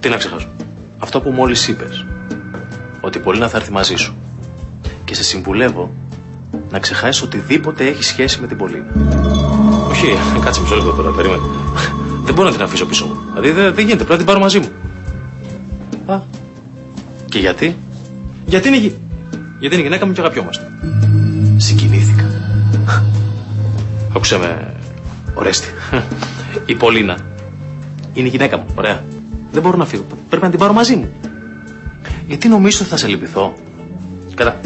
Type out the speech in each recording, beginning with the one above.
Τι να ξεχάσω? Αυτό που μόλις είπες. Ότι η Πολίνα θα έρθει μαζί σου. Και σε συμβουλεύω να ξεχάσεις οτιδήποτε έχει σχέση με την Πολίνα. Όχι, κάτσε μισό λεπτό τώρα, περίμενε. Δεν μπορώ να την αφήσω πίσω μου. Δηλαδή δεν γίνεται, πρέπει να την πάρω μαζί μου. Α. Και γιατί? Γιατί είναι γυναίκα μου και αγαπιόμαστε. Συγκινήθηκα. Άκουσε με, Ορέστη. Η Πολίνα είναι η γυναίκα μου, ωραία. Δεν μπορώ να φύγω, πρέπει να την πάρω μαζί μου. Γιατί νομίζω ότι θα σε λυπηθώ?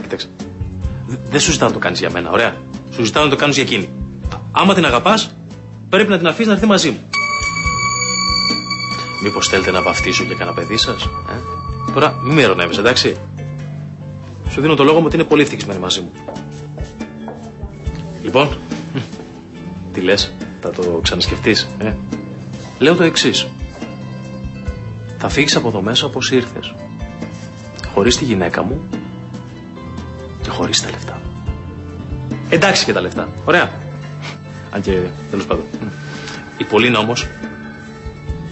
Κοίταξε. Δεν σου ζητάω να το κάνεις για μένα, ωραία. Σου ζητάω να το κάνεις για εκείνη. Άμα την αγαπάς, πρέπει να την αφήσεις να έρθει μαζί μου. Μήπως θέλετε να βαφτίσω για κανένα παιδί σας? Τώρα μην με ειρωνεύεις, εντάξει. Σου δίνω το λόγο μου ότι είναι πολύ ευτυχισμένη μαζί μου. Λοιπόν, τι λες, θα το ξανασκεφτείς? Λέω το εξής. Θα φύγεις από εδώ μέσα όπως ήρθες. Χωρίς τη γυναίκα μου και χωρίς τα λεφτά. Εντάξει και τα λεφτά, ωραία. Αν και τέλος πάντων. Η Πολίνα όμως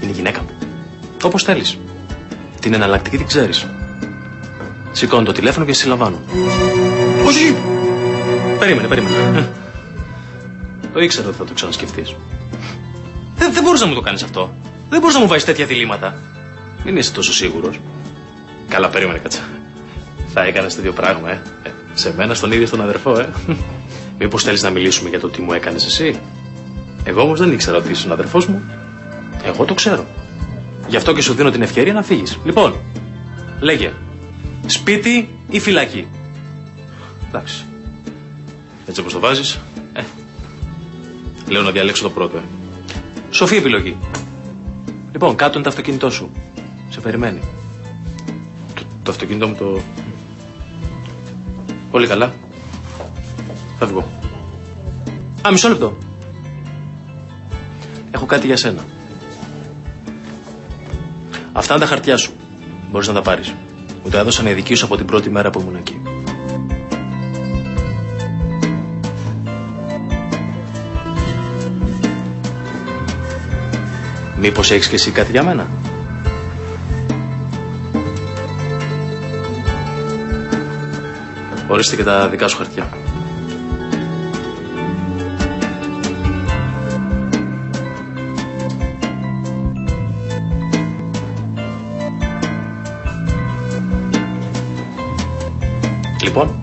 είναι η γυναίκα μου. Όπως θέλεις. Την εναλλακτική την ξέρεις. Σηκώνω το τηλέφωνο και συλλαμβάνω. Όχι! Περίμενε. Το ήξερα ότι θα το ξανασκεφτείς. Δεν μπορείς να μου το κάνεις αυτό. Δεν μπορείς να μου βάζεις τέτοια διλήμματα. Μην είσαι τόσο σίγουρος. Καλά, περίμενε, κάτσα. Θα έκανες τέτοιο πράγμα, σε μένα, στον ίδιο τον αδερφό, Μήπως θέλεις να μιλήσουμε για το τι μου έκανες εσύ? Εγώ όμως δεν ήξερα ότι ήσουν αδερφός μου. Εγώ το ξέρω. Γι' αυτό και σου δίνω την ευκαιρία να φύγεις. Λοιπόν, λέγε. Σπίτι ή φυλακή? Εντάξει. Έτσι όπως το βάζεις. Λέω να διαλέξω το πρώτο, Σοφή επιλογή. Λοιπόν, κάτω είναι το αυτοκίνητό σου. Σε περιμένει. Το αυτοκίνητό μου το... Πολύ καλά. Θα βγω. Α, μισό λεπτό. Έχω κάτι για σένα. Αυτά είναι τα χαρτιά σου. Μπορείς να τα πάρεις. Μου τα έδωσαν οι δικοί σου από την πρώτη μέρα που ήμουν εκεί. Μήπως έχεις και εσύ κάτι για μένα? Ορίστε και τα δικά σου χαρτιά. Λοιπόν,